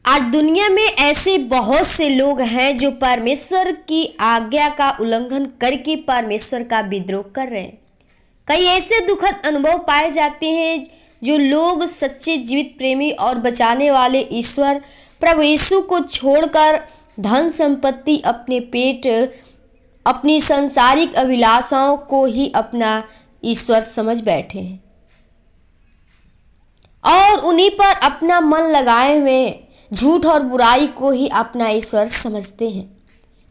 आज दुनिया में ऐसे बहुत से लोग हैं जो परमेश्वर की आज्ञा का उल्लंघन करके परमेश्वर का विद्रोह कर रहे हैं। कई ऐसे दुखद अनुभव पाए जाते हैं जो लोग सच्चे जीवित प्रेमी और बचाने वाले ईश्वर प्रभु यीशु को छोड़कर धन संपत्ति, अपने पेट, अपनी सांसारिक अभिलाषाओं को ही अपना ईश्वर समझ बैठे हैं और उन्हीं पर अपना मन लगाए हुए हैं। झूठ और बुराई को ही अपना ईश्वर समझते हैं।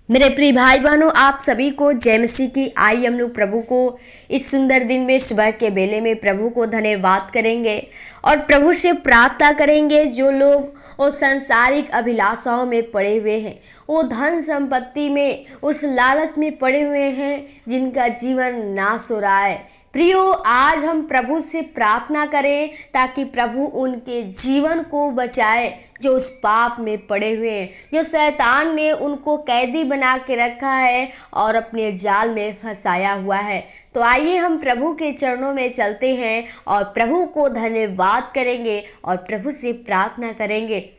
मेरे प्रिय भाई बहनों, आप सभी को जय मसीह की। आइए हम लोग प्रभु को इस सुंदर दिन में सुबह के बेले में प्रभु को धन्यवाद करेंगे और प्रभु से प्रार्थना करेंगे। जो लोग वो सांसारिक अभिलाषाओं में पड़े हुए हैं, वो धन संपत्ति में, उस लालच में पड़े हुए हैं, जिनका जीवन नाश हो रहा है, प्रियो, आज हम प्रभु से प्रार्थना करें ताकि प्रभु उनके जीवन को बचाए, जो उस पाप में पड़े हुए हैं, जो शैतान ने उनको कैदी बना के रखा है और अपने जाल में फंसाया हुआ है। तो आइए हम प्रभु के चरणों में चलते हैं और प्रभु को धन्यवाद करेंगे और प्रभु से प्रार्थना करेंगे।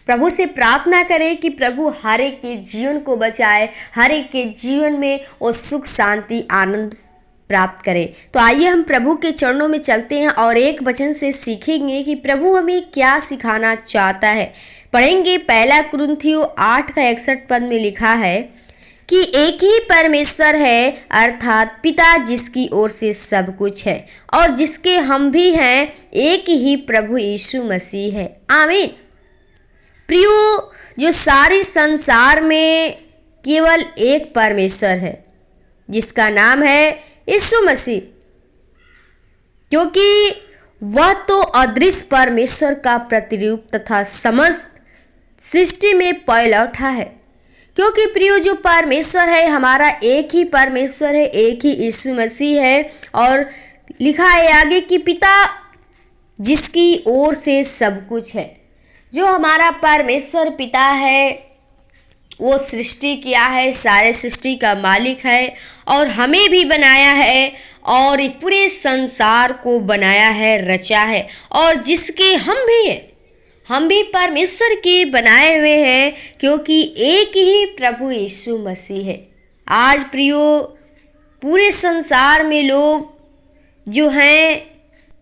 प्रभु से प्रार्थना करें कि प्रभु हर एक के जीवन को बचाए, हर एक के जीवन में वो सुख, शांति, आनंद प्राप्त करें। तो आइए हम प्रभु के चरणों में चलते हैं और एक वचन से सीखेंगे कि प्रभु हमें क्या सिखाना चाहता है। पढ़ेंगे 1 कुरिन्थियों 8:61 में लिखा है कि एक ही परमेश्वर है, अर्थात पिता, जिसकी ओर से सब कुछ है और जिसके हम भी हैं, एक ही प्रभु यीशु मसीह है। आमीन। प्रियो, जो सारी संसार में केवल एक परमेश्वर है जिसका नाम है यीशु मसीह, क्योंकि वह तो अदृश्य परमेश्वर का प्रतिरूप तथा समस्त सृष्टि में पैलौठा है। क्योंकि प्रियो, जो परमेश्वर है, हमारा एक ही परमेश्वर है, एक ही यीशु मसीह है। और लिखा है आगे कि पिता, जिसकी ओर से सब कुछ है। जो हमारा परमेश्वर पिता है, वो सृष्टि किया है, सारे सृष्टि का मालिक है और हमें भी बनाया है और पूरे संसार को बनाया है, रचा है, और जिसके हम भी हैं, हम भी परमेश्वर के बनाए हुए हैं, क्योंकि एक ही प्रभु यीशु मसीह है। आज प्रियो, पूरे संसार में लोग जो हैं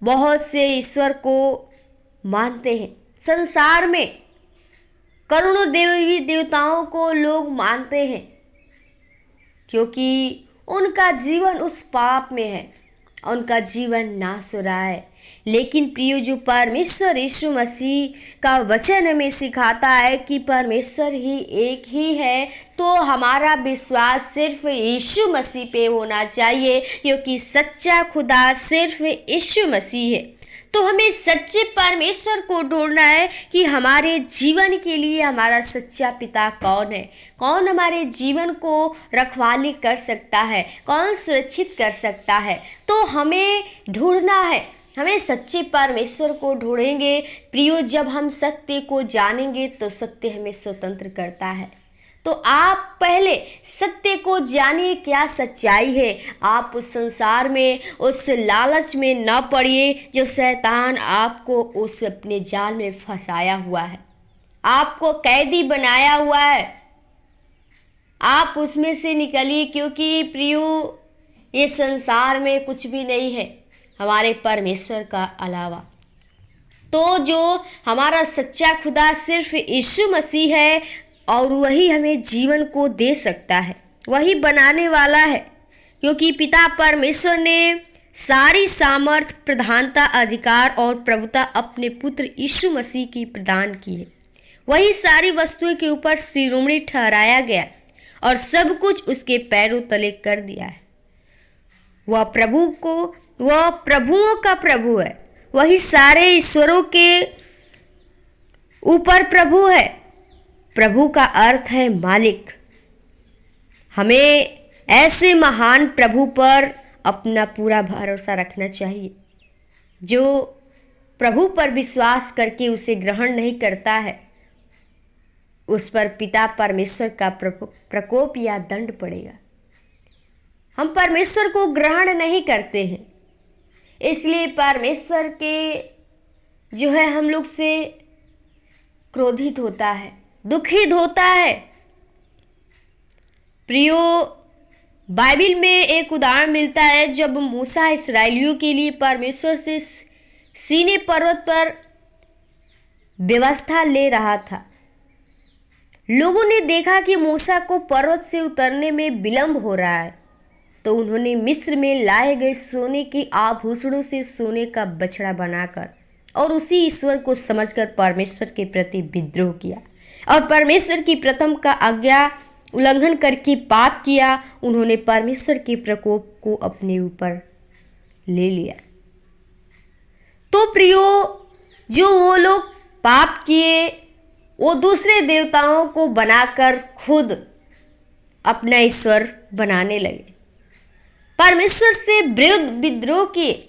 बहुत से ईश्वर को मानते हैं। संसार में करोड़ों देवी देवताओं को लोग मानते हैं, क्योंकि उनका जीवन उस पाप में है, उनका जीवन नाश हो रहा है। लेकिन प्रियो, जो परमेश्वर यीशु मसीह का वचन हमें सिखाता है कि परमेश्वर ही एक ही है, तो हमारा विश्वास सिर्फ यीशु मसीह पे होना चाहिए, क्योंकि सच्चा खुदा सिर्फ यीशु मसीह है। तो हमें सच्चे परमेश्वर को ढूंढना है कि हमारे जीवन के लिए हमारा सच्चा पिता कौन है, कौन हमारे जीवन को रखवाली कर सकता है, कौन सुरक्षित कर सकता है। तो हमें ढूंढना है, हमें सच्चे परमेश्वर को ढूंढेंगे। प्रियो, जब हम सत्य को जानेंगे तो सत्य हमें स्वतंत्र करता है। तो आप पहले सत्य को जानिए, क्या सच्चाई है। आप उस संसार में, उस लालच में न पड़िए जो शैतान आपको उस अपने जाल में फंसाया हुआ है, आपको कैदी बनाया हुआ है। आप उसमें से निकलिए, क्योंकि प्रियो, ये संसार में कुछ भी नहीं है हमारे परमेश्वर का अलावा। तो जो हमारा सच्चा खुदा सिर्फ यीशु मसीह है और वही हमें जीवन को दे सकता है, वही बनाने वाला है। क्योंकि पिता परमेश्वर ने सारी सामर्थ, प्रधानता, अधिकार और प्रभुता अपने पुत्र यीशु मसीह की प्रदान की है। वही सारी वस्तुओं के ऊपर शिरोमणि ठहराया गया और सब कुछ उसके पैरों तले कर दिया है। वह प्रभुओं का प्रभु है, वही सारे ईश्वरों के ऊपर प्रभु है। प्रभु का अर्थ है मालिक। हमें ऐसे महान प्रभु पर अपना पूरा भरोसा रखना चाहिए। जो प्रभु पर विश्वास करके उसे ग्रहण नहीं करता है, उस पर पिता परमेश्वर का प्रकोप या दंड पड़ेगा। हम परमेश्वर को ग्रहण नहीं करते हैं, इसलिए परमेश्वर के जो है हम लोग से क्रोधित होता है, दुखित होता है। प्रियो, बाइबल में एक उदाहरण मिलता है जब मूसा इस्राएलियों के लिए परमेश्वर से सीनै पर्वत पर व्यवस्था ले रहा था। लोगों ने देखा कि मूसा को पर्वत से उतरने में विलंब हो रहा है, तो उन्होंने मिस्र में लाए गए सोने के आभूषणों से सोने का बछड़ा बनाकर और उसी ईश्वर को समझकर परमेश्वर के प्रति विद्रोह किया और परमेश्वर की प्रथम का आज्ञा उल्लंघन करके पाप किया। उन्होंने परमेश्वर के प्रकोप को अपने ऊपर ले लिया। तो प्रियो, जो वो लोग पाप किए, वो दूसरे देवताओं को बनाकर खुद अपना ईश्वर बनाने लगे, परमेश्वर से विरुद्ध विद्रोह किए।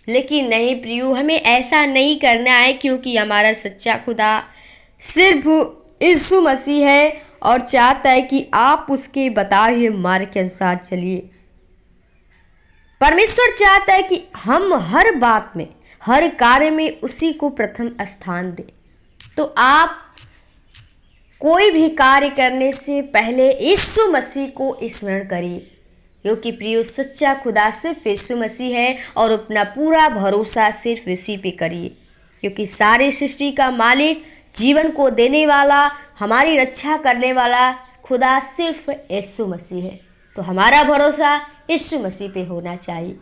लेकिन नहीं प्रियो, हमें ऐसा नहीं करना है, क्योंकि हमारा सच्चा खुदा सिर्फ यीशु मसीह है और चाहता है कि आप उसके बताए हुए मार्ग के अनुसार चलिए। परमेश्वर चाहता है कि हम हर बात में, हर कार्य में उसी को प्रथम स्थान दें। तो आप कोई भी कार्य करने से पहले यीशु मसीह को स्मरण करिए, क्योंकि प्रियो, सच्चा खुदा सिर्फ यीशु मसीह है और अपना पूरा भरोसा सिर्फ इसी पे करिए, क्योंकि सारी सृष्टि का मालिक, जीवन को देने वाला, हमारी रक्षा करने वाला खुदा सिर्फ यीशु मसीह है। तो हमारा भरोसा यीशु मसीह पे होना चाहिए।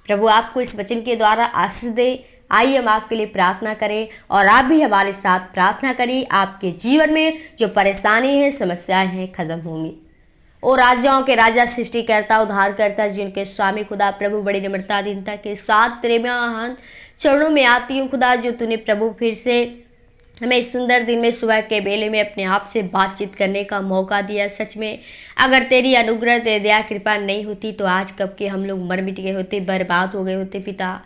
प्रभु आपको इस वचन के द्वारा आशीष दे। आइए हम आपके लिए प्रार्थना करें और आप भी हमारे साथ प्रार्थना करिए। आपके जीवन में जो परेशानी है, समस्याएं हैं, खत्म होंगी। और राजाओं के राजा, सृष्टिकर्ता, उद्धारकर्ता, जिनके स्वामी खुदा प्रभु बड़ी नम्रता दीनता के साथ तेरे महान चरणों में आती हूँ खुदा, जो तूने प्रभु फिर से हमें इस सुंदर दिन में सुबह के बेले में अपने आप से बातचीत करने का मौका दिया। सच में अगर तेरी अनुग्रह, तेरी दया, कृपा नहीं होती तो आज कब के हम लोग मर मिट गए होते, बर्बाद हो गए होते पिता।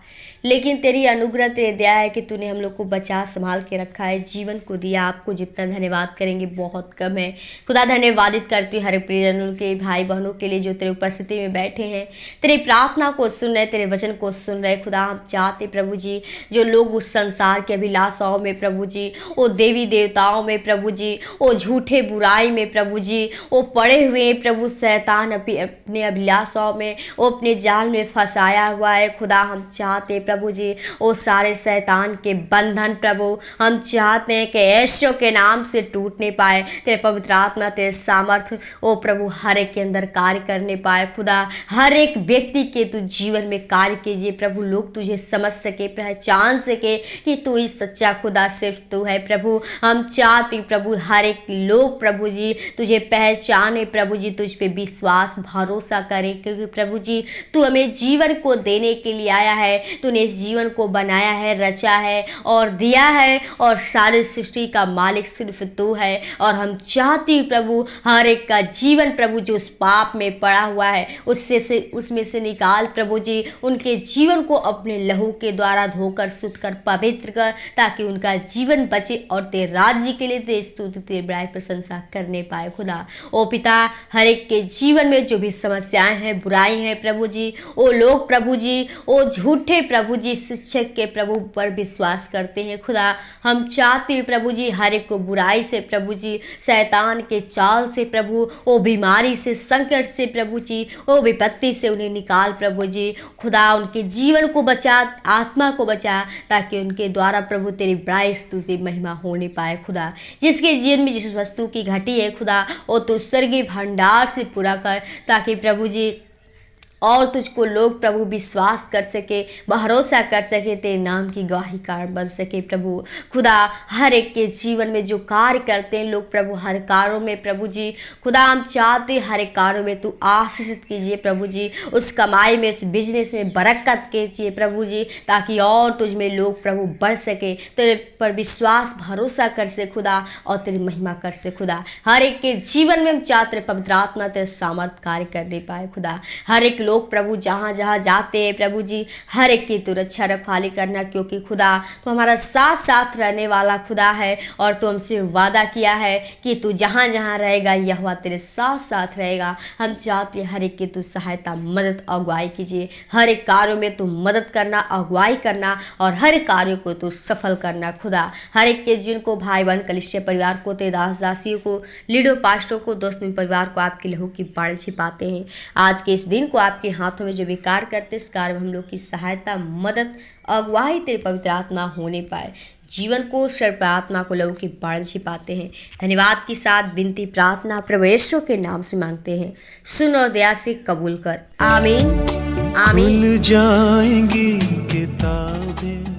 लेकिन तेरी अनुग्रह, तेरी दया है कि तूने हम लोग को बचा संभाल के रखा है, जीवन को दिया। आपको जितना धन्यवाद करेंगे बहुत कम है खुदा। धन्यवादित करती हूँ हर प्रियजनों के, भाई बहनों के लिए जो तेरे उपस्थिति में बैठे हैं, तेरी प्रार्थना को सुन रहे, तेरे वचन को सुन रहे खुदा। हम चाहते प्रभु जी, जो लोग उस संसार के अभिलाषाओं में प्रभु जी, वो देवी देवताओं में प्रभु जी, वो झूठे बुराई में प्रभु जी, वो पड़े हुए प्रभु, शैतान अपने अभिलाषाओं में, वो अपने जाल में फंसाया हुआ है खुदा। हम चाहते प्रभु जी, वो सारे शैतान के बंधन प्रभु हम चाहते हैं कि यीशु के नाम से टूटने पाए। तेरे पवित्र आत्मा, तेरे सामर्थ्य ओ प्रभु हर एक के अंदर कार्य करने पाए खुदा। हर एक व्यक्ति के तू जीवन में कार्य कीजिए प्रभु। लोग तुझे समझ सके, पहचान सके कि तू ही सच्चा खुदा सिर्फ तू है प्रभु। हम चाहते प्रभु हर एक लोग प्रभु जी तुझे पहचाने प्रभु जी, तुझ पे विश्वास भरोसा करे, क्योंकि प्रभु जी तू हमें जीवन को देने के लिए आया है। तूने इस जीवन को बनाया है, रचा है और दिया है, और सारी सृष्टि का मालिक सिर्फ तू है। और हम चाहती हूँ प्रभु हर एक का जीवन प्रभु जो उस पाप में पड़ा हुआ है उसमें से निकाल प्रभु जी, उनके जीवन को अपने लहू के द्वारा धोकर शुद्ध कर, पवित्र कर, ताकि उनका जीवन बचे और तेरे राज्य के लिए तेरी स्तुति, तेरी बड़ाई, प्रशंसा करने पाए खुदा। ओ पिता, हर एक के जीवन में जो भी समस्याएं हैं, बुराई हैं प्रभु जी, वो लोग प्रभु जी, वो झूठे प्रभु जी शिक्षक के प्रभु पर विश्वास करते हैं खुदा। हम चाहते हैं प्रभु जी हर एक को बुराई से प्रभु जी, शैतान के चाल से प्रभु, वो बीमारी से, संकट से प्रभु जी, वो विपत्ति से उन्हें निकाल प्रभु जी खुदा। उनके जीवन को बचा, आत्मा को बचा, ताकि उनके द्वारा प्रभु तेरी बड़ाई, स्तुति, महिमा होने पाए खुदा। जिसके जीवन में जिस वस्तु की घटी है खुदा, वो तो स्वर्गीय भंडार से पूरा कर, ताकि प्रभु जी और तुझको लोग प्रभु विश्वास कर सके, भरोसा कर सके, तेरे नाम की गवाही कारण बन सके प्रभु खुदा। हर एक के जीवन में जो कार्य करते हैं लोग प्रभु, हर कार्यों में प्रभु जी खुदा हम चाहते हर एक कार्यों में तू आशीषित कीजिए प्रभु जी, उस कमाई में, उस बिजनेस में बरकत कीजिए प्रभु जी, ताकि और तुझ में लोग प्रभु बढ़ सके, तेरे पर विश्वास भरोसा कर से खुदा और तेरी महिमा कर से खुदा। हर एक के जीवन में हम चाहते पवित्र आत्मा तेरे सामर्थ कार्य करने पाए खुदा। हर एक लोग प्रभु जहाँ जहाँ जाते हैं प्रभु जी हर एक की तू रक्षा रखवाली करना, क्योंकि खुदा तो हमारा साथ साथ रहने वाला खुदा है और तू हमसे वादा किया है कि तू जहाँ जहाँ रहेगा यहोवा तेरे साथ साथ रहेगा। हम चाहते हर एक की तू सहायता मदद अगुवाई कीजिए, हर एक कार्यों में तू मदद करना, अगुवाई करना और हर कार्यों को तू सफल करना खुदा। हर एक के जिनको भाई बहन कलिसिया परिवार को, तेरे दास दासियों को, लीडर पास्टरों को, दोस्त मित्र परिवार को आपके लहू की बाढ़ छिपाते हैं। आज के इस दिन को आपके हाथों में जो भी कार्य करते इस कार्य में हम लोग की सहायता मदद अगुवाई तेरे पवित्र आत्मा होने पाए। जीवन को सर्व आत्मा को लहू की बाढ़ छिपाते हैं। धन्यवाद के साथ विनती प्रार्थना प्रभु यीशु के नाम से मांगते हैं, सुन और दया से कबूल कर। आमीन आमीन। खुल जाएंगी किताबें